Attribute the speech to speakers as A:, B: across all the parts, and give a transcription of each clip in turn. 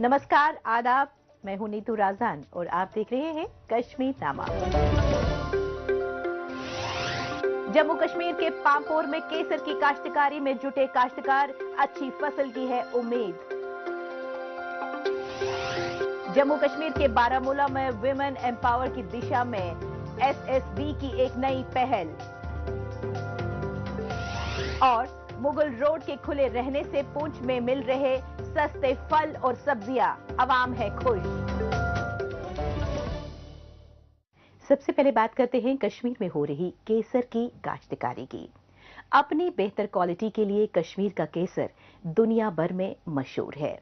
A: नमस्कार, आदाब। मैं हूं नीतू राजान और आप देख रहे हैं कश्मीर नामा। जम्मू कश्मीर के पांपोर में केसर की काश्तकारी में जुटे काश्तकार, अच्छी फसल की है उम्मीद। जम्मू कश्मीर के बारामूला में विमेन एम्पावर की दिशा में एसएसबी की एक नई पहल। और मुगल रोड के खुले रहने से पूंछ में मिल रहे सस्ते फल और सब्जियां, अवाम है खुश। सबसे पहले बात करते हैं कश्मीर में हो रही केसर की काश्तकारी की। अपनी बेहतर क्वालिटी के लिए कश्मीर का केसर दुनिया भर में मशहूर है।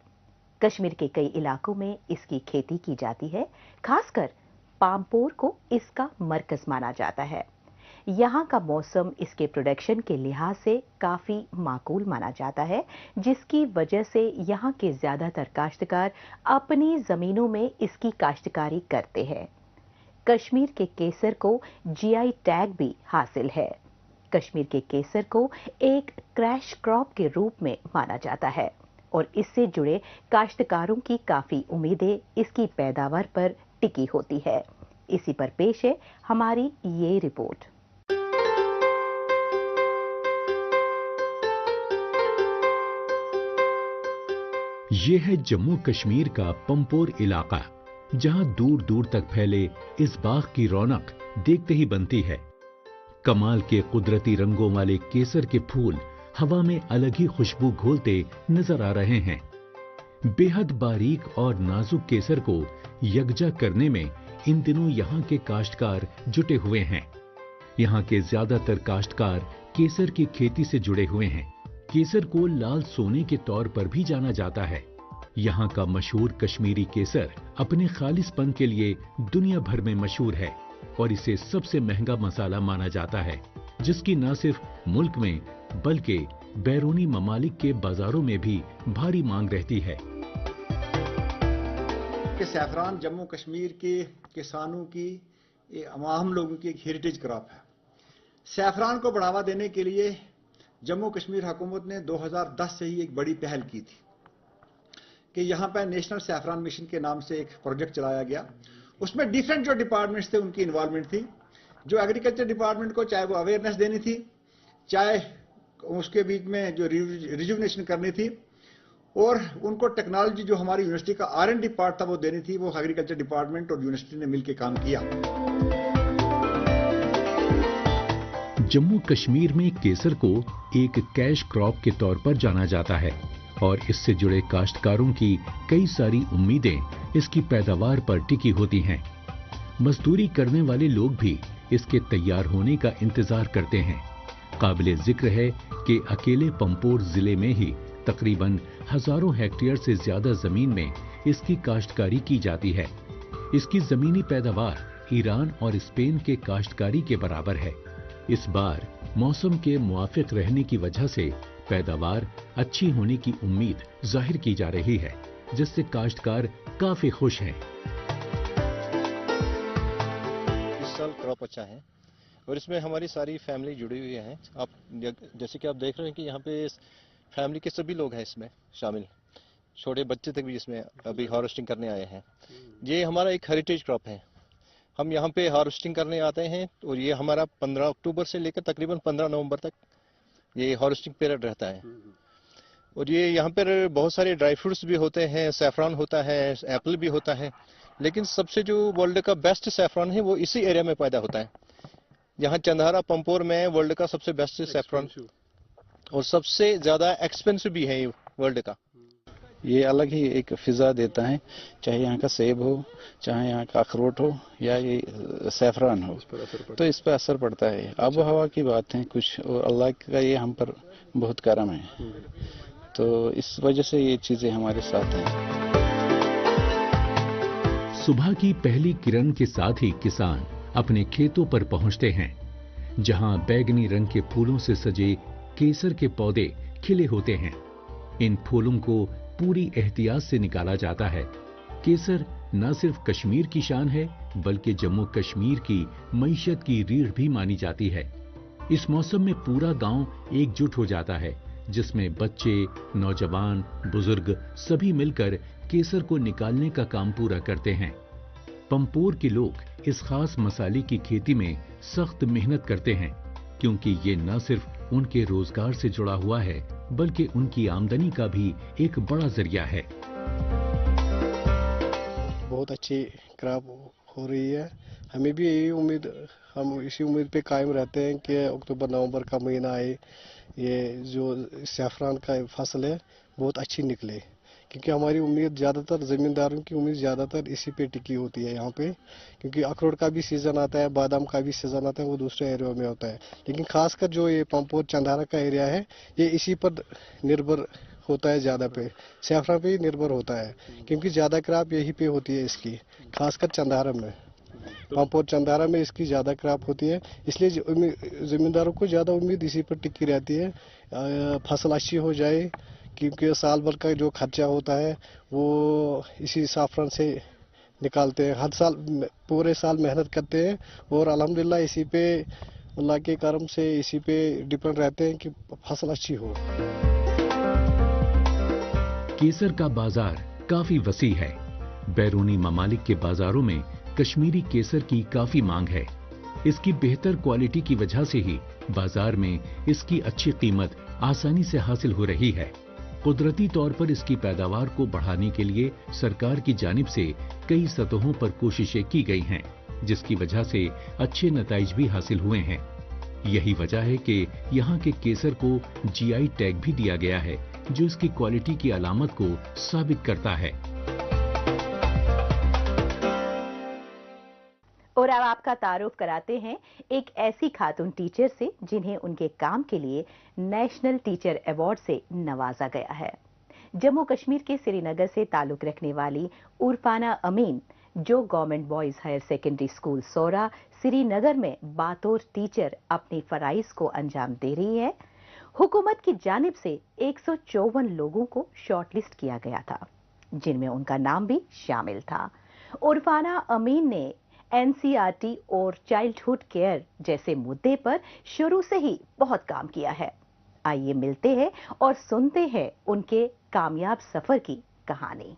A: कश्मीर के कई इलाकों में इसकी खेती की जाती है। खासकर पांपोर को इसका मरकज माना जाता है। यहाँ का मौसम इसके प्रोडक्शन के लिहाज से काफी माकूल माना जाता है, जिसकी वजह से यहाँ के ज्यादातर काश्तकार अपनी जमीनों में इसकी काश्तकारी करते हैं। कश्मीर के केसर को जीआई टैग भी हासिल है। कश्मीर के केसर को एक क्रैश क्रॉप के रूप में माना जाता है और इससे जुड़े काश्तकारों की काफी उम्मीदें इसकी पैदावार पर टिकी होती है। इसी पर पेश है हमारी ये रिपोर्ट।
B: ये है जम्मू कश्मीर का पंपोर इलाका, जहां दूर दूर तक फैले इस बाग की रौनक देखते ही बनती है। कमाल के कुदरती रंगों वाले केसर के फूल हवा में अलग ही खुशबू घोलते नजर आ रहे हैं। बेहद बारीक और नाजुक केसर को यकजा करने में इन दिनों यहाँ के काश्तकार जुटे हुए हैं। यहाँ के ज्यादातर काश्तकार केसर की खेती से जुड़े हुए हैं। केसर को लाल सोने के तौर पर भी जाना जाता है। यहाँ का मशहूर कश्मीरी केसर अपने खालिसपन के लिए दुनिया भर में मशहूर है और इसे सबसे महंगा मसाला माना जाता है, जिसकी न सिर्फ मुल्क में बल्कि बैरूनी ममालिक के बाजारों में भी भारी मांग रहती है।
C: सैफरान जम्मू कश्मीर के किसानों की, आम लोगों की एक हेरिटेज क्रॉप है। सैफरान को बढ़ावा देने के लिए जम्मू कश्मीर हुकूमत ने 2010 से ही एक बड़ी पहल की थी कि यहाँ पर नेशनल सैफरान मिशन के नाम से एक प्रोजेक्ट चलाया गया। उसमें डिफरेंट जो डिपार्टमेंट्स थे उनकी इन्वॉल्वमेंट थी। जो एग्रीकल्चर डिपार्टमेंट को चाहे वो अवेयरनेस देनी थी, चाहे उसके बीच में जो रिजुवनेशन करनी थी, और उनको टेक्नोलॉजी जो हमारी यूनिवर्सिटी का R&D पार्ट था वो देनी थी, वो एग्रीकल्चर डिपार्टमेंट और यूनिवर्सिटी ने मिलकर काम किया।
B: जम्मू कश्मीर में केसर को एक कैश क्रॉप के तौर पर जाना जाता है और इससे जुड़े काश्तकारों की कई सारी उम्मीदें इसकी पैदावार पर टिकी होती हैं। मजदूरी करने वाले लोग भी इसके तैयार होने का इंतजार करते हैं। काबिले जिक्र है कि अकेले पंपोर जिले में ही तकरीबन हजारों हेक्टेयर से ज्यादा जमीन में इसकी काश्तकारी की जाती है। इसकी जमीनी पैदावार ईरान और स्पेन के काश्तकारी के बराबर है। इस बार मौसम के मुआफिक रहने की वजह से पैदावार अच्छी होने की उम्मीद जाहिर की जा रही है, जिससे काश्तकार काफी खुश हैं।
D: इस साल क्रॉप अच्छा है और इसमें हमारी सारी फैमिली जुड़ी हुई है। आप जैसे कि आप देख रहे हैं कि यहाँ पे फैमिली के सभी लोग हैं इसमें शामिल, छोटे बच्चे तक भी इसमें अभी हार्वेस्टिंग करने आए हैं। ये हमारा एक हेरिटेज क्रॉप है। हम यहाँ पे हार्वेस्टिंग करने आते हैं और ये हमारा 15 अक्टूबर से लेकर तकरीबन 15 नवंबर तक ये हार्वेस्टिंग पीरियड रहता है। और ये यहाँ पर बहुत सारे ड्राई फ्रूट्स भी होते हैं, सैफरान होता है, एप्पल भी होता है, लेकिन सबसे जो वर्ल्ड का बेस्ट सैफरान है वो इसी एरिया में पैदा होता है। यहाँ चंदारा पंपोर में वर्ल्ड का सबसे बेस्ट सैफरान और सबसे ज्यादा एक्सपेंसिव भी है वर्ल्ड का।
E: ये अलग ही एक फिजा देता है, चाहे यहाँ का सेब हो, चाहे यहाँ का अखरोट हो या ये सैफरान हो, तो इस पर असर पड़ता है। आबो हवा की बात है कुछ, और अल्लाह का ये हम पर बहुत करम है, तो इस वजह से ये चीजें हमारे साथ हैं।
B: सुबह की पहली किरण के साथ ही किसान अपने खेतों पर पहुंचते हैं, जहां बैगनी रंग के फूलों से सजे केसर के पौधे खिले होते हैं। इन फूलों को पूरी एहतियात से निकाला जाता है। केसर न सिर्फ कश्मीर की शान है, बल्कि जम्मू कश्मीर की मईशत की रीढ़ भी मानी जाती है। इस मौसम में पूरा गांव एकजुट हो जाता है, जिसमें बच्चे, नौजवान, बुजुर्ग सभी मिलकर केसर को निकालने का काम पूरा करते हैं। पंपोर के लोग इस खास मसाले की खेती में सख्त मेहनत करते हैं, क्योंकि ये न सिर्फ उनके रोजगार से जुड़ा हुआ है, बल्कि उनकी आमदनी का भी एक बड़ा जरिया है।
F: बहुत अच्छी क्रॉप हो रही है। हमें भी यही उम्मीद, हम इसी उम्मीद पे कायम रहते हैं कि अक्टूबर नवंबर का महीना आए, ये जो सैफरान का फसल है बहुत अच्छी निकले, क्योंकि हमारी उम्मीद ज़्यादातर ज़मींदारों की उम्मीद ज़्यादातर इसी पे टिकी होती है यहाँ पे, क्योंकि अखरोट का भी सीज़न आता है, बादाम का भी सीज़न आता है, वो दूसरे एरिया में होता है, लेकिन खासकर जो ये पंपोर चंदारा का एरिया है ये इसी पर निर्भर होता है, ज़्यादा पे सैफरान पे ही निर्भर होता है, क्योंकि ज़्यादा क्रॉप यही पे होती है इसकी, खासकर चंदारा में, पंपोर चंदारा में इसकी ज़्यादा क्रॉप होती है, इसलिए ज़मींदारों को ज़्यादा उम्मीद इसी पर टिकी रहती है, फसल अच्छी हो जाए, क्योंकि साल भर का जो खर्चा होता है वो इसी सैफरान से निकालते हैं। हर साल पूरे साल मेहनत करते हैं और अल्हम्दुलिल्लाह इसी पे, अल्लाह के करम से इसी पे डिपेंड रहते हैं कि फसल अच्छी हो।
B: केसर का बाजार काफी वसी है। बैरूनी ममालिक के बाजारों में कश्मीरी केसर की काफी मांग है। इसकी बेहतर क्वालिटी की वजह से ही बाजार में इसकी अच्छी कीमत आसानी से हासिल हो रही है। कुदरती तौर पर इसकी पैदावार को बढ़ाने के लिए सरकार की जानिब से कई सतहों पर कोशिशें की गई हैं, जिसकी वजह से अच्छे नताइज भी हासिल हुए हैं। यही वजह है कि यहाँ के केसर को जीआई टैग भी दिया गया है, जो इसकी क्वालिटी की अलामत को साबित करता है।
A: और अब आपका तारुफ कराते हैं एक ऐसी खातून टीचर से जिन्हें उनके काम के लिए नेशनल टीचर अवार्ड से नवाजा गया है। जम्मू कश्मीर के श्रीनगर से ताल्लुक रखने वाली उरफाना अमीन, जो government boys higher secondary school Soura Srinagar में बातौर टीचर अपनी फराइज को अंजाम दे रही है, हुकूमत की जानिब से 154 लोगों को शॉर्टलिस्ट किया गया था, जिनमें उनका नाम भी शामिल था। उरफाना अमीन ने एनसीईआरटी और चाइल्डहुड केयर जैसे मुद्दे पर शुरू से ही बहुत काम किया है। आइए मिलते हैं और सुनते हैं उनके कामयाब सफर की कहानी।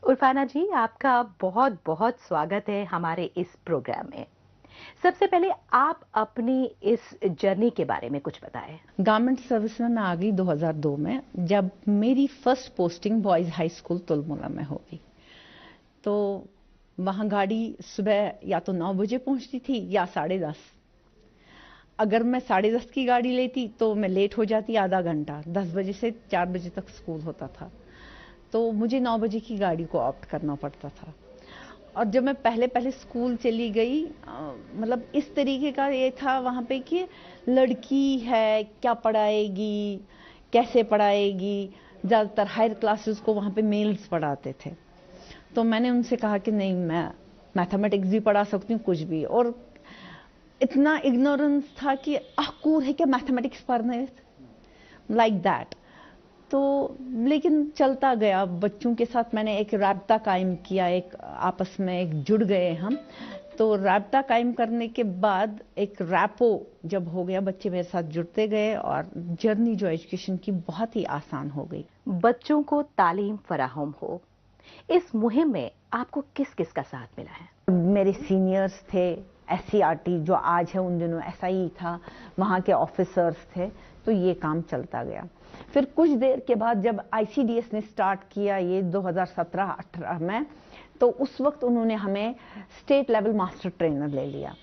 A: उरफाना जी, आपका बहुत बहुत स्वागत है हमारे इस प्रोग्राम में। सबसे पहले आप अपनी इस जर्नी के बारे में कुछ बताएं।
G: गवर्नमेंट सर्विस में मैं आ गई 2002 में, जब मेरी first posting boys high school Tulmulla में हो गई। तो वहाँ गाड़ी सुबह या तो 9 बजे पहुँचती थी या 10:30। अगर मैं 10:30 की गाड़ी लेती तो मैं लेट हो जाती आधा घंटा। 10 बजे से 4 बजे तक स्कूल होता था, तो मुझे 9 बजे की गाड़ी को ऑप्ट करना पड़ता था। और जब मैं पहले स्कूल चली गई, मतलब इस तरीके का ये था वहाँ पे कि लड़की है, क्या पढ़ाएगी, कैसे पढ़ाएगी। ज़्यादातर हायर क्लासेस को वहाँ पे मेल्स पढ़ाते थे, तो मैंने उनसे कहा कि नहीं, मैं मैथमेटिक्स भी पढ़ा सकती हूँ, कुछ भी। और इतना इग्नोरेंस था कि कूल है क्या मैथमेटिक्स पढ़ने, लाइक दैट। तो लेकिन चलता गया, बच्चों के साथ मैंने एक राब्ता कायम किया, एक आपस में एक जुड़ गए हम। तो राब्ता कायम करने के बाद एक रैपो जब हो गया, बच्चे मेरे साथ जुड़ते गए और जर्नी जो एजुकेशन की बहुत ही आसान हो गई।
A: बच्चों को तालीम फराहम हो, इस मुहिम में आपको किस किस का साथ मिला है?
G: मेरे सीनियर्स थे, एससीईआरटी जो आज है उन दिनों एसआई था, वहाँ के ऑफिसर्स थे, तो ये काम चलता गया। फिर कुछ देर के बाद जब आईसीडीएस ने स्टार्ट किया ये 2017-18 में, तो उस वक्त उन्होंने हमें स्टेट लेवल मास्टर ट्रेनर ले लिया।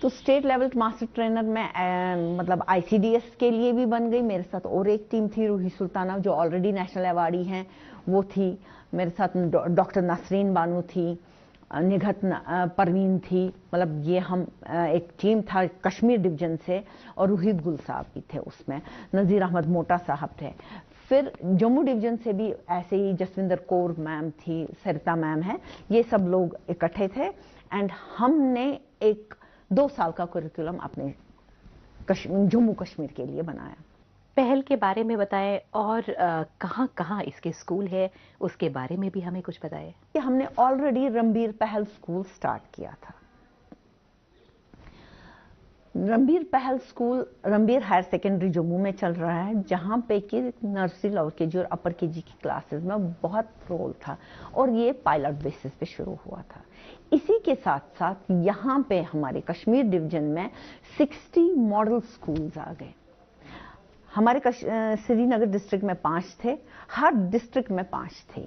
G: तो स्टेट लेवल मास्टर ट्रेनर में मतलब आईसीडीएस के लिए भी बन गई। मेरे साथ और एक टीम थी, रूही सुल्ताना जो ऑलरेडी नेशनल अवार्डी हैं, वो थी मेरे साथ। डॉक्टर नसरीन बानो थी, निघत परवीन थी, मतलब ये हम एक टीम था कश्मीर डिवीजन से, और रूहित गुल साहब भी थे उसमें, नज़ीर अहमद मोटा साहब थे। फिर जम्मू डिवीजन से भी ऐसे ही जसविंदर कौर मैम थी, सरिता मैम है, ये सब लोग इकट्ठे थे। एंड हमने एक 2 साल का करिकुलम अपने जम्मू कश्मीर के लिए बनाया।
A: पहल के बारे में बताएं और कहाँ कहाँ इसके स्कूल है, उसके बारे में भी हमें कुछ बताएं।
G: कि हमने ऑलरेडी रणबीर पहल स्कूल स्टार्ट किया था। रणबीर पहल school Ranbir higher secondary Jammu में चल रहा है, जहाँ पे कि नर्सरी लोअर केजी और अपर केजी की क्लासेस में बहुत रोल था और ये पायलट बेसिस पे शुरू हुआ था। इसी के साथ साथ यहाँ पे हमारे कश्मीर डिवीजन में 60 मॉडल स्कूल्स आ गए। हमारे श्रीनगर डिस्ट्रिक्ट में 5 थे, हर डिस्ट्रिक्ट में 5 थे।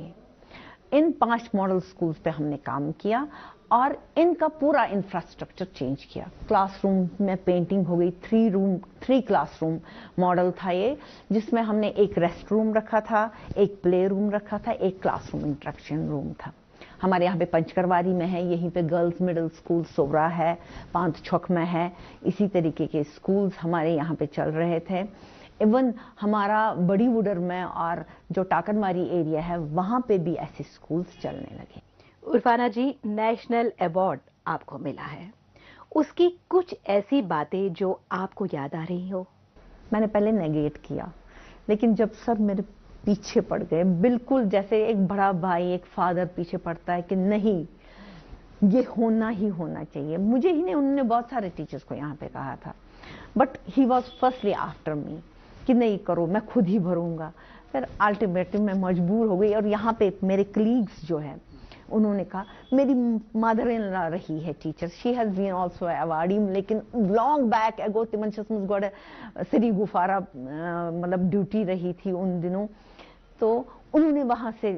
G: इन 5 मॉडल स्कूल्स पे हमने काम किया और इनका पूरा इंफ्रास्ट्रक्चर चेंज किया। क्लासरूम में पेंटिंग हो गई, 3 क्लासरूम मॉडल था ये, जिसमें हमने एक रेस्ट रूम रखा था, एक प्ले रूम रखा था, एक क्लासरूम इंस्ट्रक्शन रूम था। हमारे यहाँ पे पंचकरवारी में है, यहीं पे गर्ल्स मिडिल स्कूल सोबरा है, पांच छौक में है, इसी तरीके के स्कूल्स हमारे यहाँ पे चल रहे थे। इवन हमारा बड़ी वुडर में और जो टाकनवारी एरिया है वहाँ पे भी ऐसे स्कूल्स चलने लगे।
A: उर्फाना जी, नेशनल अवार्ड आपको मिला है, उसकी कुछ ऐसी बातें जो आपको याद आ रही हो?
G: मैंने पहले नेगेट किया, लेकिन जब सब मेरे पीछे पड़ गए, बिल्कुल जैसे एक बड़ा भाई एक फादर पीछे पड़ता है कि नहीं ये होना ही होना चाहिए। मुझे ही नहीं, उन्होंने बहुत सारे टीचर्स को यहाँ पे कहा था, but he was firstly after me कि नहीं करो, मैं खुद ही भरूंगा। फिर अल्टीमेटली मैं मजबूर हो गई और यहाँ पे मेरे कलीग्स जो है उन्होंने कहा, मेरी मदर इन लॉ रही है teacher, she has been also awardee, लेकिन लॉन्ग बैक एगो तिमनशस गॉड श्री गुफारा मतलब ड्यूटी रही थी उन दिनों, तो उन्होंने वहां से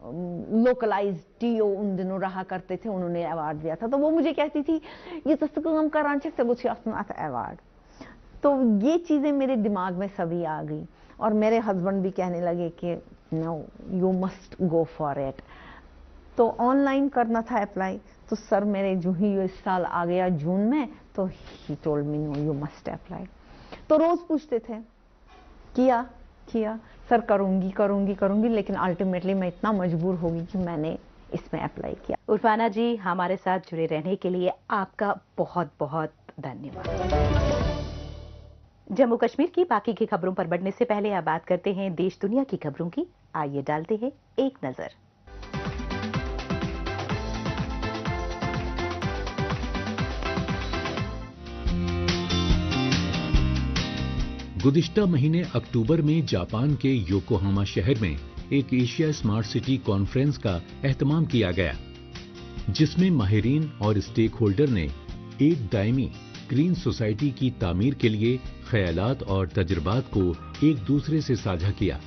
G: लोकलाइज टीओ उन दिनों रहा करते थे, उन्होंने अवार्ड दिया था। तो वो मुझे कहती थी ये तस्तकम करांचे से कुछ अवार्ड। तो ये चीजें मेरे दिमाग में सभी आ गई और मेरे हस्बैंड भी कहने लगे कि no you must go for it. तो ऑनलाइन करना था अप्लाई, तो सर मेरे जो ही इस साल आ गया जून में, तो he told me know you must apply. तो रोज पूछते थे किया सर करूंगी करूंगी करूंगी, लेकिन अल्टीमेटली मैं इतना मजबूर हो गई कि मैंने इसमें अप्लाई किया।
A: उर्फाना जी, हमारे साथ जुड़े रहने के लिए आपका बहुत बहुत धन्यवाद। जम्मू कश्मीर की बाकी की खबरों पर बढ़ने से पहले अब बात करते हैं देश दुनिया की खबरों की। आइए डालते हैं एक नजर।
B: गुज़िश्ता महीने अक्टूबर में जापान के योकोहामा शहर में एक एशिया स्मार्ट सिटी कॉन्फ्रेंस का एहतमाम किया गया, जिसमें माहिरीन और स्टेक होल्डर ने एक दायमी ग्रीन सोसाइटी की तामीर के लिए ख्यालात और तजुर्बात को एक दूसरे से साझा किया।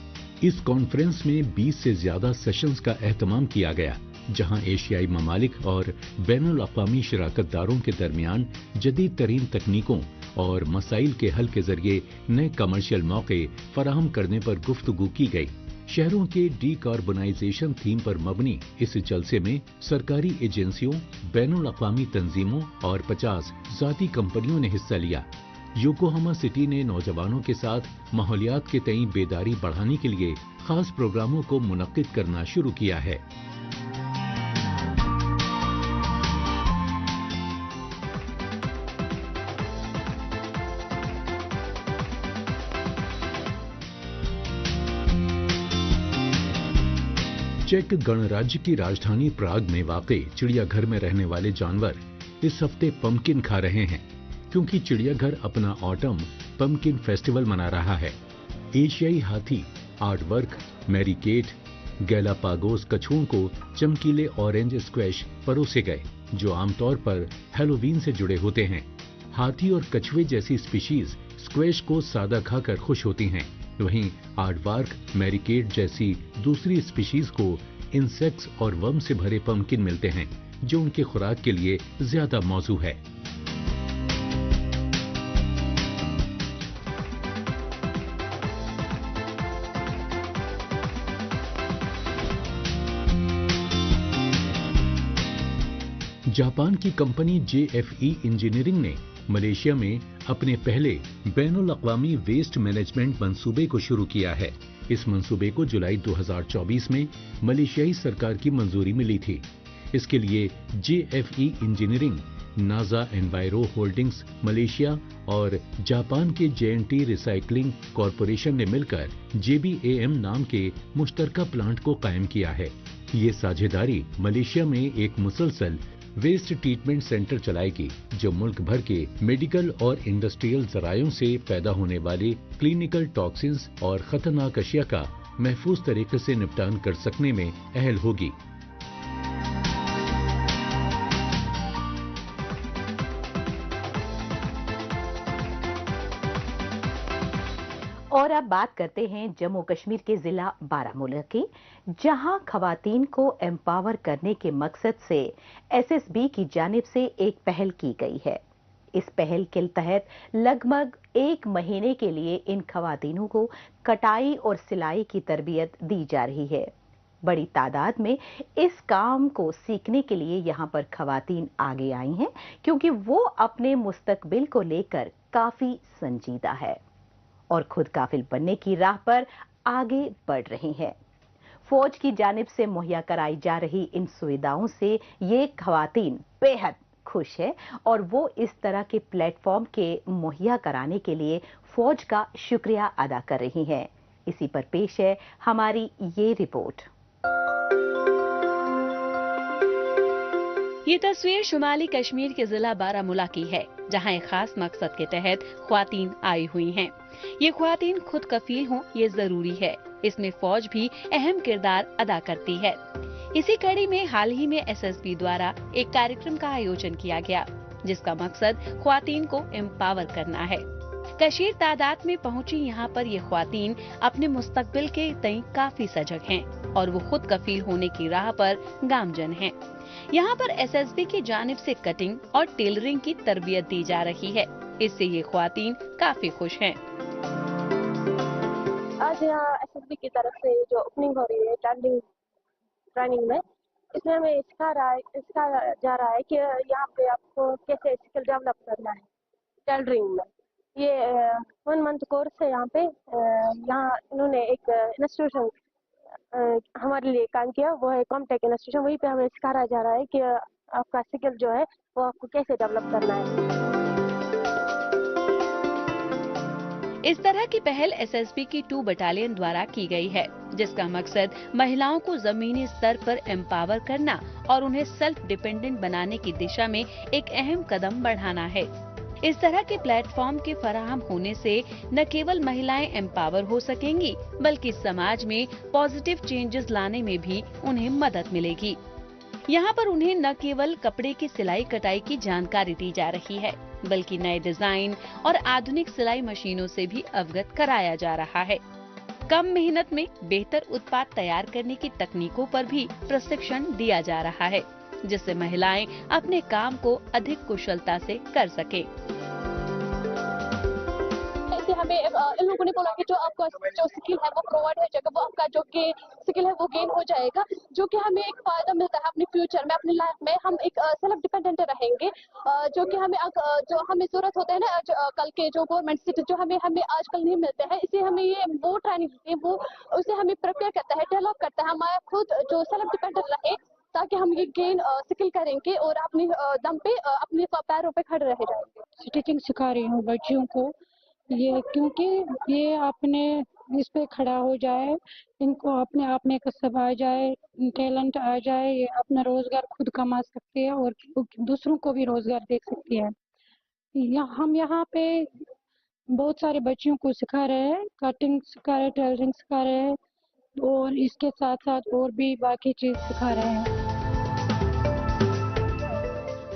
B: इस कॉन्फ्रेंस में 20 से ज्यादा सेशंस का एहतमाम किया गया, जहां एशियाई ममालिक और बैनुल अक़वामी शराकतदारों के दरमियान जदीद तरीन तकनीकों और मसाइल के हल के जरिए नए कमर्शियल मौके फराहम करने पर गुफ्तगू की गई। शहरों के डीकार्बोनाइजेशन थीम पर मबनी इस जलसे में सरकारी एजेंसियों, बैनुल अक़वामी तंजीमों और 50 ज़ाती कंपनियों ने हिस्सा लिया। योकोहामा सिटी ने नौजवानों के साथ माहौलियात के तई बेदारी बढ़ाने के लिए खास प्रोग्रामों को मुनक्किद करना शुरू किया है। चेक गणराज्य की राजधानी प्राग में वाक़ई चिड़ियाघर में रहने वाले जानवर इस हफ्ते पम्पकिन खा रहे हैं, क्योंकि चिड़ियाघर अपना ऑटम पम्पकिन फेस्टिवल मना रहा है। एशियाई हाथी, आर्ट वर्क, मैरीकेट, गैलापागोस कछुओं को चमकीले ऑरेंज स्क्वैश परोसे गए, जो आमतौर पर हैलोवीन से जुड़े होते हैं। हाथी और कछुए जैसी स्पीशीज स्क्वैश को सादा खाकर खुश होती हैं, वहीं आर्टवार्क, मैरीकेट जैसी दूसरी स्पीशीज को इंसेक्ट्स और वर्म से भरे पम्पकिन मिलते हैं, जो उनके खुराक के लिए ज्यादा मौजू है। जापान की कंपनी JFE इंजीनियरिंग ने मलेशिया में अपने पहले बैनुल अक़वामी वेस्ट मैनेजमेंट मंसूबे को शुरू किया है। इस मंसूबे को जुलाई 2024 में मलेशियाई सरकार की मंजूरी मिली थी। इसके लिए JFE इंजीनियरिंग, नाजा एनवायरो होल्डिंग्स मलेशिया और जापान के JNT रिसाइकलिंग कॉरपोरेशन ने मिलकर JBAM नाम के मुश्तरका प्लांट को कायम किया है। ये साझेदारी मलेशिया में एक मुसलसल वेस्ट ट्रीटमेंट सेंटर चलाएगी, जो मुल्क भर के मेडिकल और इंडस्ट्रियल जरायों से पैदा होने वाले क्लिनिकल टॉक्सिन्स और खतरनाक अशिया का महफूज तरीके से निपटान कर सकने में अहल होगी।
A: और अब बात करते हैं जम्मू कश्मीर के जिला बारामूला की, जहां खवातीन को एम्पावर करने के मकसद से एसएसबी की जानिब से एक पहल की गई है। इस पहल के तहत लगभग 1 महीने के लिए इन खवातीनों को कटाई और सिलाई की तरबियत दी जा रही है। बड़ी तादाद में इस काम को सीखने के लिए यहां पर खवातीन आगे आई हैं, क्योंकि वो अपने मुस्तकबिल को लेकर काफी संजीदा है और खुद काफिल बनने की राह पर आगे बढ़ रही हैं। फौज की जानिब से मुहैया कराई जा रही इन सुविधाओं से ये खवातीन बेहद खुश है और वो इस तरह के प्लेटफॉर्म के मुहैया कराने के लिए फौज का शुक्रिया अदा कर रही हैं। इसी पर पेश है हमारी ये रिपोर्ट।
H: ये तस्वीर शुमाली कश्मीर के जिला बारामूला की है, जहां एक खास मकसद के तहत ख्वातीन आई हुई हैं। ये ख्वातीन खुद कफील हों ये जरूरी है, इसमें फौज भी अहम किरदार अदा करती है। इसी कड़ी में हाल ही में एसएसबी द्वारा एक कार्यक्रम का आयोजन किया गया, जिसका मकसद ख्वातीन को एम्पावर करना है। कशीर तादाद में पहुंची यहाँ पर ये ख्वातीन अपने मुस्तकबिल के तई काफी सजग हैं और वो खुद कफील होने की राह पर गामजन हैं। यहाँ पर एसएसबी की जानिब से कटिंग और टेलरिंग की तरबियत दी जा रही है, इससे ये ख्वातीन काफी खुश हैं।
I: आज यहाँ एसएसबी की तरफ से जो ओपनिंग हो रही है ट्रेनिंग में, इसमें हमें सिखाया जा रहा है कि यहाँ पे आपको कैसे स्किल डेवलप करना है टेलरिंग में। ये 1 मंथ कोर्स है यहाँ पे। यहाँ इन्होंने एक इंस्टीट्यूशन हमारे लिए काम किया, वो है कॉमटेक इंस्टीट्यूशन। वहीं पे हमें सिखाया जा रहा है कि आपका स्किल जो है वो आपको कैसे डेवलप करना है।
H: इस तरह की पहल एसएसबी की 2 बटालियन द्वारा की गई है, जिसका मकसद महिलाओं को जमीनी स्तर पर एम्पावर करना और उन्हें सेल्फ डिपेंडेंट बनाने की दिशा में एक अहम कदम बढ़ाना है। इस तरह के प्लेटफॉर्म के फराहम होने से न केवल महिलाएं एम्पावर हो सकेंगी, बल्कि समाज में पॉजिटिव चेंजेस लाने में भी उन्हें मदद मिलेगी। यहाँ पर उन्हें न केवल कपड़े की सिलाई कटाई की जानकारी दी जा रही है, बल्कि नए डिजाइन और आधुनिक सिलाई मशीनों से भी अवगत कराया जा रहा है। कम मेहनत में बेहतर उत्पाद तैयार करने की तकनीकों पर भी प्रशिक्षण दिया जा रहा है, जिससे महिलाएं अपने काम को अधिक कुशलता से कर सकें।
I: हमें इन लोगों ने बोला कि जो आपका जो स्किल है वो प्रोवाइड हो जाएगा, वो आपका जो स्किल है वो गेन हो जाएगा, जो कि हमें एक फायदा मिलता है अपने फ्यूचर में, अपनी लाइफ में हम एक सेल्फ डिपेंडेंट रहेंगे, जो कि हमें जो हमें जरूरत होता है ना कल के जो गवर्नमेंट सीट जो हमें आजकल नहीं मिलते हैं, इसे हमें ये वो ट्रेनिंग देती है, वो उसे हमें प्रिपेयर करता है, डेवलप करता है, हमारा खुद जो सेल्फ डिपेंडेंट रहे, ताकि हम ये गेन स्किल करेंगे और अपने दम पे अपने पैरों पे खड़े रह जाएंगे।
J: स्टिचिंग सिखा रही हूँ बच्चियों को, ये क्योंकि ये अपने इस पे खड़ा हो जाए, इनको अपने आप में कसब आ जाए, टैलेंट आ जाए, ये अपना रोजगार खुद कमा सकती है और दूसरों को भी रोजगार दे सकती है। हम यहाँ पे बहुत सारे बच्चियों को सिखा रहे हैं, कटिंग सिखा रहे हैं, टेलरिंग सिखा रहे हैं और इसके साथ साथ और भी बाकी चीज सिखा रहे हैं।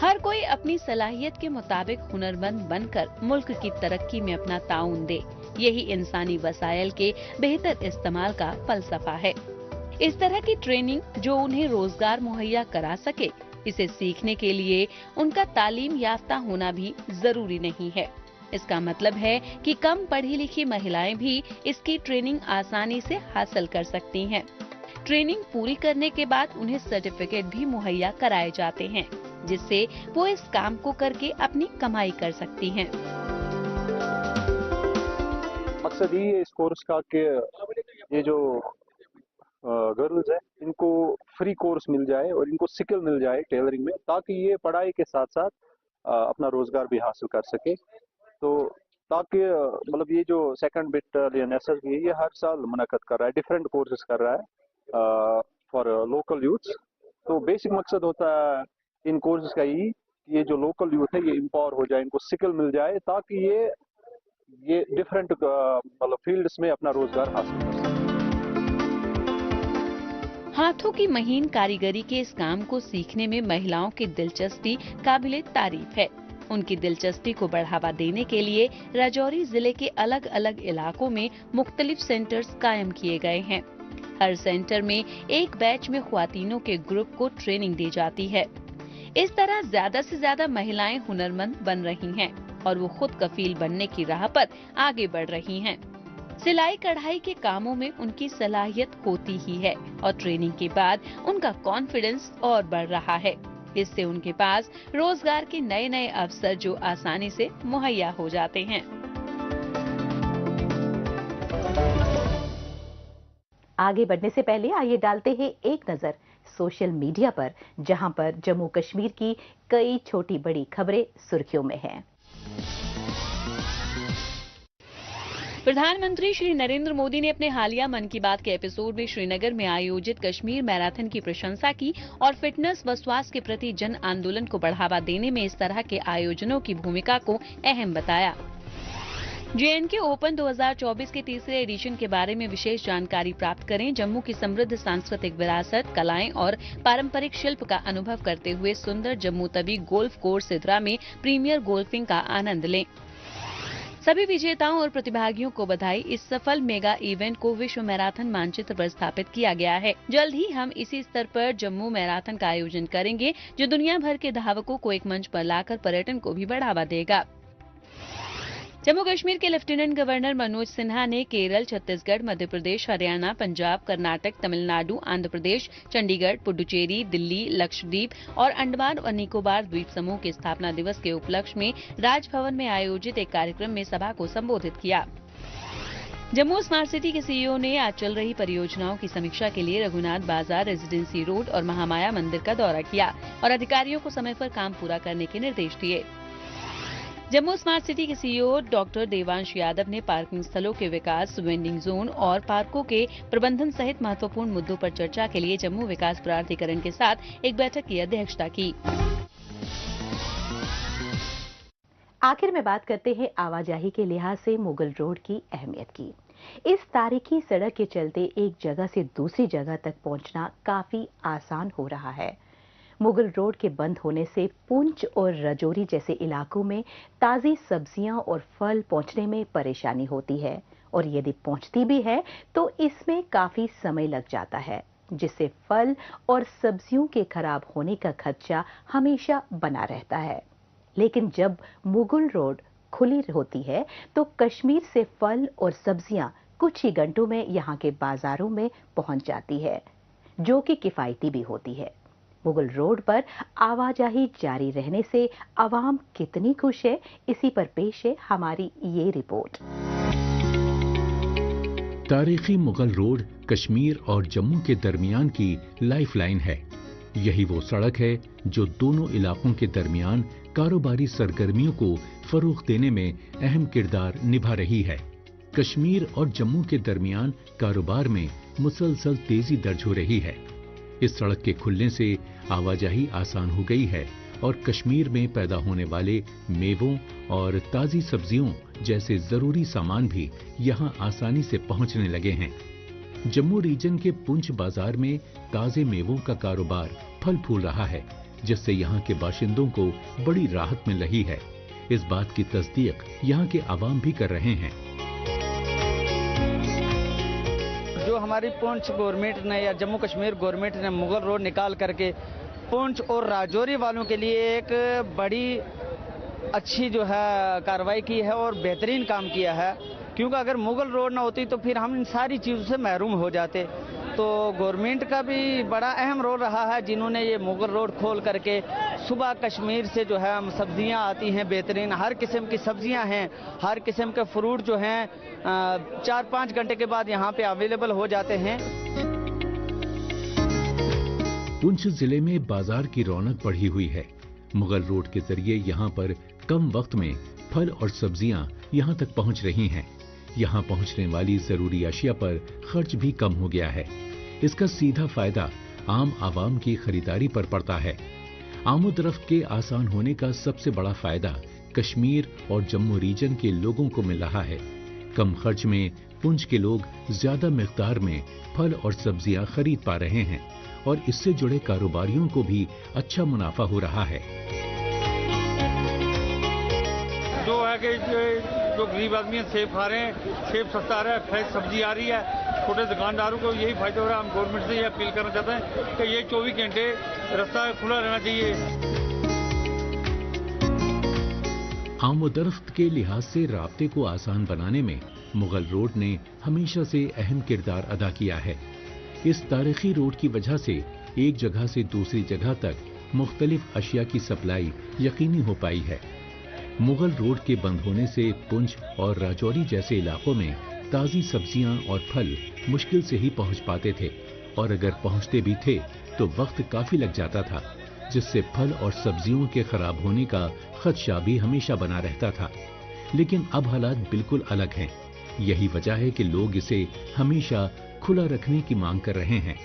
H: हर कोई अपनी सलाहियत के मुताबिक हुनरमंद बनकर मुल्क की तरक्की में अपना ताउन दे, यही इंसानी वसाइल के बेहतर इस्तेमाल का फलसफा है। इस तरह की ट्रेनिंग जो उन्हें रोजगार मुहैया करा सके, इसे सीखने के लिए उनका तालीम याफ्ता होना भी जरूरी नहीं है। इसका मतलब है कि कम पढ़ी लिखी महिलाएं भी इसकी ट्रेनिंग आसानी से हासिल कर सकती हैं। ट्रेनिंग पूरी करने के बाद उन्हें सर्टिफिकेट भी मुहैया कराए जाते हैं, जिससे वो इस काम को करके अपनी कमाई कर सकती हैं।
K: मकसद ये है इस कोर्स का कि ये जो गर्ल्स है इनको फ्री कोर्स मिल जाए और इनको स्किल मिल जाए टेलरिंग में, ताकि ये पढ़ाई के साथ साथ अपना रोजगार भी हासिल कर सके। तो ताकि मतलब ये जो सेकंड बटालियन एसएसबी है, ये हर साल मुनक़द कर रहा है, डिफरेंट कोर्सेज कर रहा है फॉर लोकल यूथ्स। तो बेसिक मकसद होता है इन कोर्सेज का ये जो लोकल यूथ है ये एम्पावर हो जाए, इनको स्किल मिल जाए ताकि ये डिफरेंट मतलब फील्ड्स में अपना रोजगार हासिल कर सकें।
H: हाथों की महीन कारीगरी के इस काम को सीखने में महिलाओं की दिलचस्पी काबिले तारीफ है। उनकी दिलचस्पी को बढ़ावा देने के लिए राजौरी जिले के अलग अलग इलाकों में मुख्तलिफ सेंटर्स कायम किए गए हैं। हर सेंटर में एक बैच में ख्वातीनों के ग्रुप को ट्रेनिंग दी जाती है। इस तरह ज्यादा से ज्यादा महिलाएं हुनरमंद बन रही हैं और वो खुद कफील बनने की राह पर आगे बढ़ रही हैं। सिलाई कढ़ाई के कामों में उनकी सलाहियत होती ही है और ट्रेनिंग के बाद उनका कॉन्फिडेंस और बढ़ रहा है। इससे उनके पास रोजगार के नए नए अवसर जो आसानी से मुहैया हो जाते हैं।
A: आगे बढ़ने से पहले आइए डालते हैं एक नजर सोशल मीडिया पर, जहां पर जम्मू कश्मीर की कई छोटी बड़ी खबरें सुर्खियों में हैं।
H: प्रधानमंत्री श्री नरेंद्र मोदी ने अपने हालिया मन की बात के एपिसोड में श्रीनगर में आयोजित कश्मीर मैराथन की प्रशंसा की और फिटनेस व स्वास्थ्य के प्रति जन आंदोलन को बढ़ावा देने में इस तरह के आयोजनों की भूमिका को अहम बताया। JNK ओपन 2024 के तीसरे एडिशन के बारे में विशेष जानकारी प्राप्त करें। जम्मू की समृद्ध सांस्कृतिक विरासत, कलाएं और पारंपरिक शिल्प का अनुभव करते हुए सुंदर जम्मू तवी गोल्फ कोर्स सिद्रा में प्रीमियर गोल्फिंग का आनंद लें। सभी विजेताओं और प्रतिभागियों को बधाई। इस सफल मेगा इवेंट को विश्व मैराथन मानचित्र पर स्थापित किया गया है। जल्द ही हम इसी स्तर पर जम्मू मैराथन का आयोजन करेंगे, जो दुनिया भर के धावकों को एक मंच पर लाकर पर्यटन को भी बढ़ावा देगा। जम्मू कश्मीर के लेफ्टिनेंट गवर्नर मनोज सिन्हा ने केरल, छत्तीसगढ़, मध्य प्रदेश, हरियाणा, पंजाब, कर्नाटक, तमिलनाडु, आंध्र प्रदेश, चंडीगढ़, पुडुचेरी, दिल्ली, लक्षद्वीप और अंडमान और निकोबार द्वीप समूह के स्थापना दिवस के उपलक्ष्य में राजभवन में आयोजित एक कार्यक्रम में सभा को संबोधित किया। जम्मू स्मार्ट सिटी के CEO ने आज चल रही परियोजनाओं की समीक्षा के लिए रघुनाथ बाजार, रेजिडेंसी रोड और महामाया मंदिर का दौरा किया और अधिकारियों को समय पर काम पूरा करने के निर्देश दिए। जम्मू स्मार्ट सिटी के CEO डॉक्टर देवांश यादव ने पार्किंग स्थलों के विकास, वेंडिंग जोन और पार्कों के प्रबंधन सहित महत्वपूर्ण मुद्दों पर चर्चा के लिए जम्मू विकास प्राधिकरण के साथ एक बैठक की अध्यक्षता की।
A: आखिर में बात करते हैं आवाजाही के लिहाज से मुगल रोड की अहमियत की। इस तारीखी सड़क के चलते एक जगह से दूसरी जगह तक पहुंचना काफी आसान हो रहा है। मुगल रोड के बंद होने से पुंछ और राजौरी जैसे इलाकों में ताजी सब्जियां और फल पहुंचने में परेशानी होती है और यदि पहुंचती भी है तो इसमें काफी समय लग जाता है, जिससे फल और सब्जियों के खराब होने का खदशा हमेशा बना रहता है। लेकिन जब मुगल रोड खुली होती है तो कश्मीर से फल और सब्जियां कुछ ही घंटों में यहां के बाजारों में पहुंच जाती है, जो कि किफायती भी होती है। मुगल रोड पर आवाजाही जारी रहने से आवाम कितनी खुश है, इसी पर पेश है हमारी ये रिपोर्ट।
B: तारीखी मुगल रोड कश्मीर और जम्मू के दरमियान की लाइफलाइन है। यही वो सड़क है जो दोनों इलाकों के दरमियान कारोबारी सरगर्मियों को फरोग देने में अहम किरदार निभा रही है। कश्मीर और जम्मू के दरमियान कारोबार में मुसलसल तेजी दर्ज हो रही है। इस सड़क के खुलने से आवाजाही आसान हो गई है और कश्मीर में पैदा होने वाले मेवों और ताजी सब्जियों जैसे जरूरी सामान भी यहां आसानी से पहुंचने लगे हैं। जम्मू रीजन के पुंछ बाजार में ताजे मेवों का कारोबार फल फूल रहा है, जिससे यहां के बाशिंदों को बड़ी राहत मिल रही है। इस बात की तस्दीक यहां के आवाम भी कर रहे हैं।
L: जो हमारी पुंछ गवर्नमेंट ने या जम्मू कश्मीर गवर्नमेंट ने मुगल रोड निकाल करके पुंछ और राजौरी वालों के लिए एक बड़ी अच्छी जो है कार्रवाई की है और बेहतरीन काम किया है, क्योंकि अगर मुगल रोड ना होती तो फिर हम इन सारी चीज़ों से महरूम हो जाते। तो गवर्नमेंट का भी बड़ा अहम रोल रहा है, जिन्होंने ये मुगल रोड खोल करके सुबह कश्मीर से जो है सब्जियां आती हैं, बेहतरीन हर किस्म की सब्जियां हैं, हर किस्म के फ्रूट जो हैं 4-5 घंटे के बाद यहाँ पे अवेलेबल हो जाते हैं।
B: पुंछ जिले में बाजार की रौनक बढ़ी हुई है। मुगल रोड के जरिए यहाँ पर कम वक्त में फल और सब्जियां यहाँ तक पहुँच रही हैं। यहाँ पहुँचने वाली जरूरी अशिया पर खर्च भी कम हो गया है। इसका सीधा फायदा आम आवाम की खरीदारी पर पड़ता है। आमदरफ्त के आसान होने का सबसे बड़ा फायदा कश्मीर और जम्मू रीजन के लोगों को मिल रहा है। कम खर्च में पुंछ के लोग ज्यादा मिकदार में फल और सब्जियां खरीद पा रहे हैं और इससे जुड़े कारोबारियों को भी अच्छा मुनाफा हो रहा है।
M: जो है कि जो गरीब आदमी है सेब खा रहे हैं, सेब सस्ता आ रहा है, फ्रेश सब्जी आ रही है, छोटे दुकानदारों को यही फायदा हो रहा है। हम गवर्नमेंट से ये अपील करना चाहते हैं कि ये 24 घंटे रास्ता खुला रहना चाहिए।
B: आमदरफ्त के लिहाज से राब्ते को आसान बनाने में मुगल रोड ने हमेशा से अहम किरदार अदा किया है। इस तारीखी रोड की वजह से एक जगह से दूसरी जगह तक मुख्तलिफ अशिया की सप्लाई यकीनी हो पाई है। मुगल रोड के बंद होने से पुंछ और राजौरी जैसे इलाकों में ताज़ी सब्जियां और फल मुश्किल से ही पहुंच पाते थे और अगर पहुंचते भी थे तो वक्त काफी लग जाता था, जिससे फल और सब्जियों के खराब होने का खदशा भी हमेशा बना रहता था। लेकिन अब हालात बिल्कुल अलग हैं। यही वजह है कि लोग इसे हमेशा खुला रखने की मांग कर रहे हैं।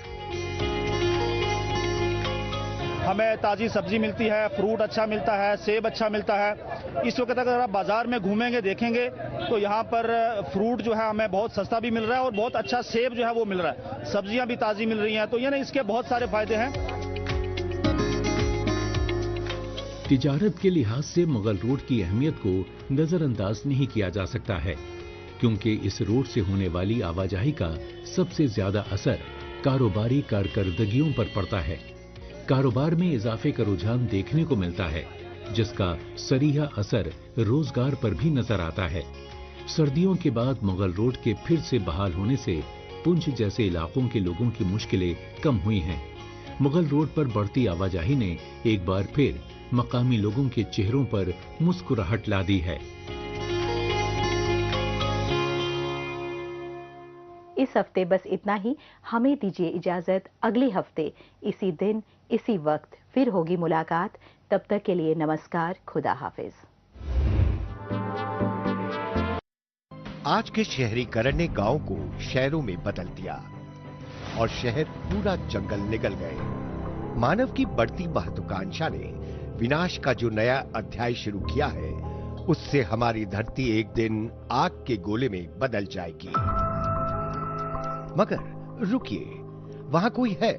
N: हमें ताज़ी सब्जी मिलती है, फ्रूट अच्छा मिलता है, सेब अच्छा मिलता है। इस वक्त अगर आप बाजार में घूमेंगे देखेंगे तो यहाँ पर फ्रूट जो है हमें बहुत सस्ता भी मिल रहा है और बहुत अच्छा सेब जो है वो मिल रहा है। सब्जियां भी ताज़ी मिल रही हैं, तो यानी इसके बहुत सारे फायदे हैं।
B: तिजारत के लिहाज से मुगल रोड की अहमियत को नजरअंदाज नहीं किया जा सकता है, क्योंकि इस रोड से होने वाली आवाजाही का सबसे ज्यादा असर कारोबारी कारकर्दगियों पर पड़ता है। कारोबार में इजाफे का रुझान देखने को मिलता है, जिसका सरीहा असर रोजगार पर भी नजर आता है। सर्दियों के बाद मुगल रोड के फिर से बहाल होने से पुंछ जैसे इलाकों के लोगों की मुश्किलें कम हुई हैं। मुगल रोड पर बढ़ती आवाजाही ने एक बार फिर मकामी लोगों के चेहरों पर मुस्कुराहट ला दी है।
A: इस हफ्ते बस इतना ही। हमें दीजिए इजाजत। अगले हफ्ते इसी दिन इसी वक्त फिर होगी मुलाकात। तब तक के लिए नमस्कार, खुदा हाफिज।
O: आज के शहरीकरण ने गांव को शहरों में बदल दिया और शहर पूरा जंगल निकल गए। मानव की बढ़ती महत्वाकांक्षा ने विनाश का जो नया अध्याय शुरू किया है, उससे हमारी धरती एक दिन आग के गोले में बदल जाएगी। मगर रुकिए, वहां कोई है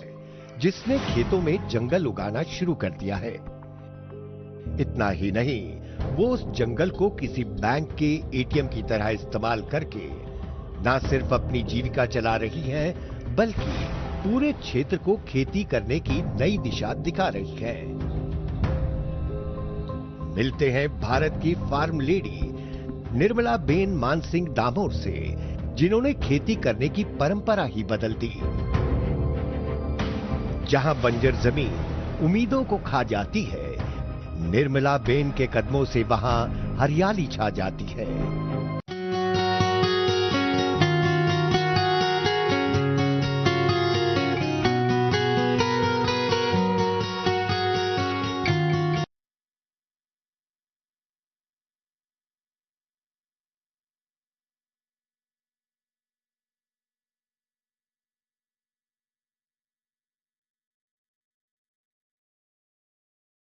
O: जिसने खेतों में जंगल उगाना शुरू कर दिया है। इतना ही नहीं, वो उस जंगल को किसी बैंक के एटीएम की तरह इस्तेमाल करके न सिर्फ अपनी जीविका चला रही है, बल्कि पूरे क्षेत्र को खेती करने की नई दिशा दिखा रही है। मिलते हैं भारत की फार्म लेडी निर्मला बेन मानसिंह दामोर से, जिन्होंने खेती करने की परंपरा ही बदल दी। जहां बंजर जमीन उम्मीदों को खा जाती है, निर्मला बेन के कदमों से वहां हरियाली छा जाती है।